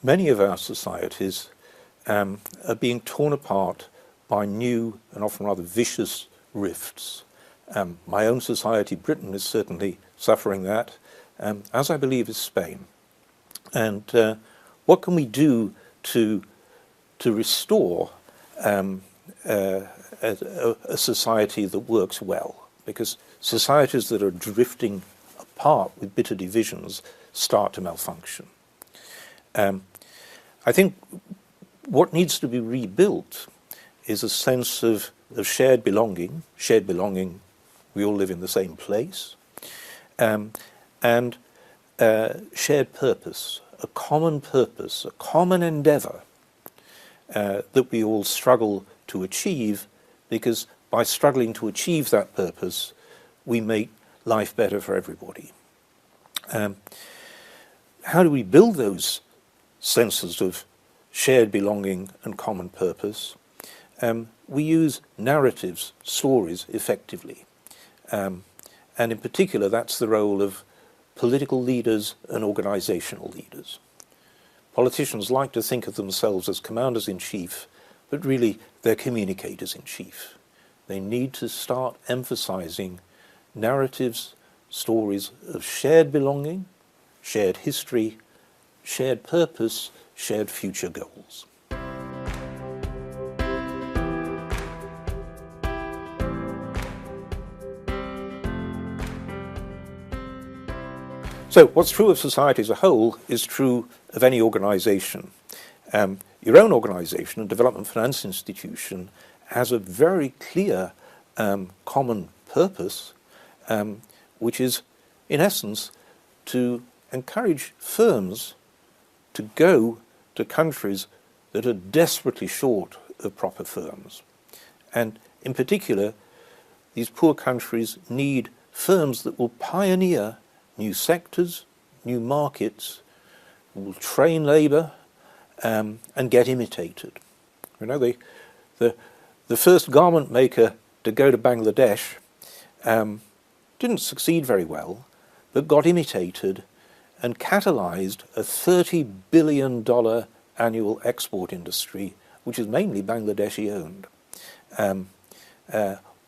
many of our societies are being torn apart by new and often rather vicious rifts. My own society, Britain, is certainly suffering that, as I believe is Spain. And what can we do to restore a society that works well? Because societies that are drifting apart with bitter divisions start to malfunction. I think what needs to be rebuilt is a sense of shared belonging. Shared belonging, we all live in the same place. And shared purpose, a common endeavour that we all struggle to achieve, because by struggling to achieve that purpose, we make life better for everybody. How do we build those senses of shared belonging and common purpose? We use narratives, stories, effectively. And in particular, that's the role of political leaders and organisational leaders. Politicians like to think of themselves as commanders-in-chief, but really they're communicators-in-chief. They need to start emphasising narratives, stories of shared belonging, shared history, shared purpose, shared future goals. So what's true of society as a whole is true of any organisation. Your own organisation, a development finance institution, has a very clear common purpose, which is, in essence, to encourage firms to go to countries that are desperately short of proper firms. And in particular, these poor countries need firms that will pioneer new sectors, new markets, will train labour, and get imitated. You know, the first garment maker to go to Bangladesh didn't succeed very well, but got imitated and catalysed a $30 billion annual export industry, which is mainly Bangladeshi owned.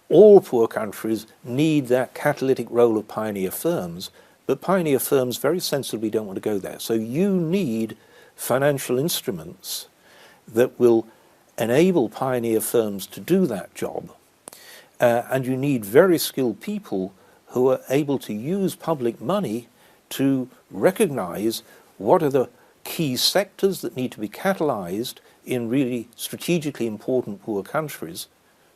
All poor countries need that catalytic role of pioneer firms, but pioneer firms very sensibly don't want to go there. So you need financial instruments that will enable pioneer firms to do that job. And you need very skilled people who are able to use public money to recognise what are the key sectors that need to be catalysed in really strategically important poor countries,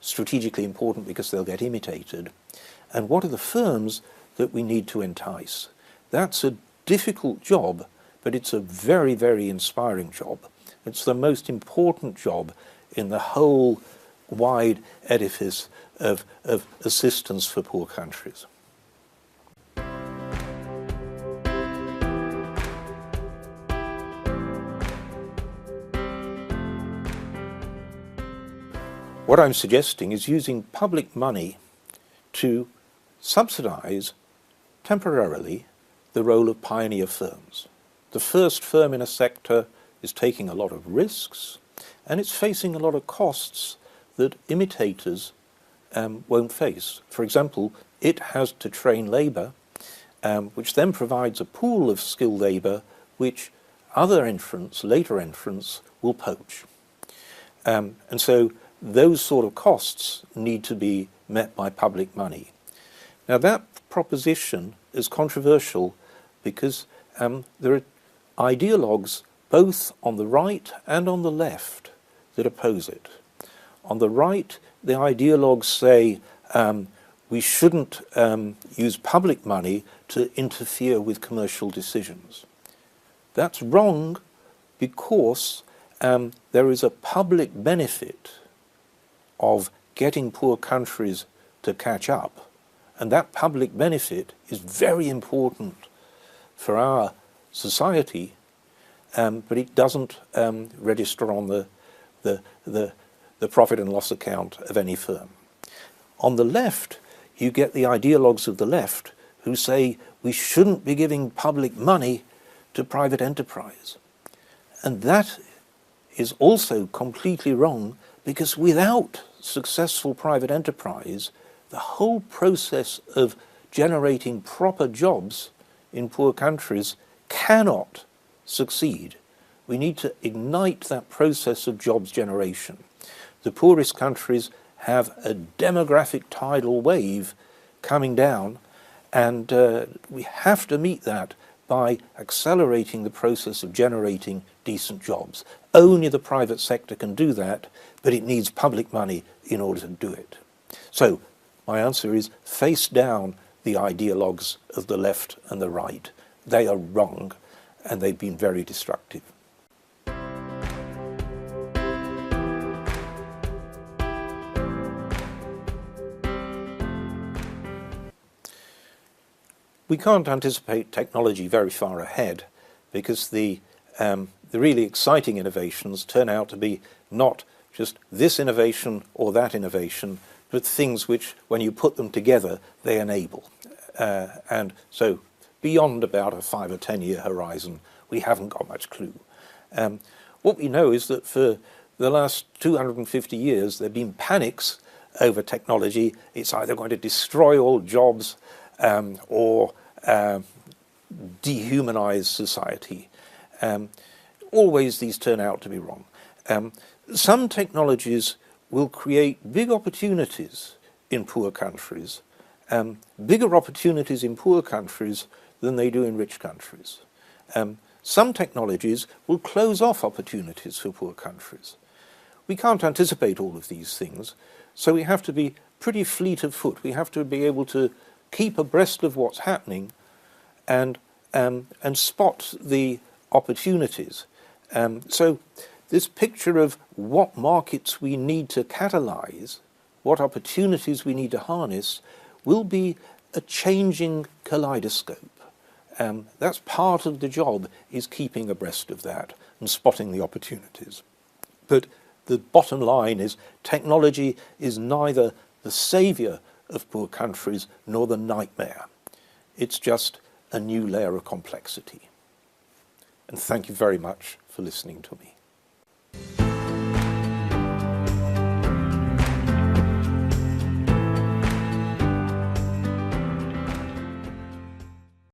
strategically important because they'll get imitated, and what are the firms that we need to entice. That's a difficult job, but it's a very, very inspiring job. It's the most important job in the whole wide edifice of assistance for poor countries. What I'm suggesting is using public money to subsidise temporarily the role of pioneer firms. The first firm in a sector is taking a lot of risks, and it's facing a lot of costs that imitators won't face. For example, it has to train labour, which then provides a pool of skilled labour which other entrants, later entrants, will poach. And so those sort of costs need to be met by public money. Now that proposition is controversial because there are ideologues both on the right and on the left that oppose it. On the right, the ideologues say we shouldn't use public money to interfere with commercial decisions. That's wrong because there is a public benefit of getting poor countries to catch up, and that public benefit is very important for our society, but it doesn't register on the profit and loss account of any firm. On the left, you get the ideologues of the left who say we shouldn't be giving public money to private enterprise. And that is also completely wrong, because without successful private enterprise, the whole process of generating proper jobs in poor countries cannot succeed. We need to ignite that process of jobs generation. The poorest countries have a demographic tidal wave coming down, and we have to meet that by accelerating the process of generating decent jobs. Only the private sector can do that, but it needs public money in order to do it. So my answer is face down the ideologues of the left and the right. They are wrong, and they've been very destructive. We can't anticipate technology very far ahead, because the really exciting innovations turn out to be not just this innovation or that innovation, but things which, when you put them together, they enable. And so beyond about a 5 or 10 year horizon, we haven't got much clue. What we know is that for the last 250 years, there have been panics over technology. It's either going to destroy all jobs or dehumanize society. Always these turn out to be wrong. Some technologies will create big opportunities in poor countries, bigger opportunities in poor countries than they do in rich countries. Some technologies will close off opportunities for poor countries. We can't anticipate all of these things, so we have to be pretty fleet of foot. We have to be able to keep abreast of what's happening and spot the opportunities. So this picture of what markets we need to catalyze, what opportunities we need to harness, will be a changing kaleidoscope. That's part of the job, is keeping abreast of that and spotting the opportunities. But the bottom line is technology is neither the saviour of poor countries nor the nightmare. It's just a new layer of complexity. And thank you very much for listening to me.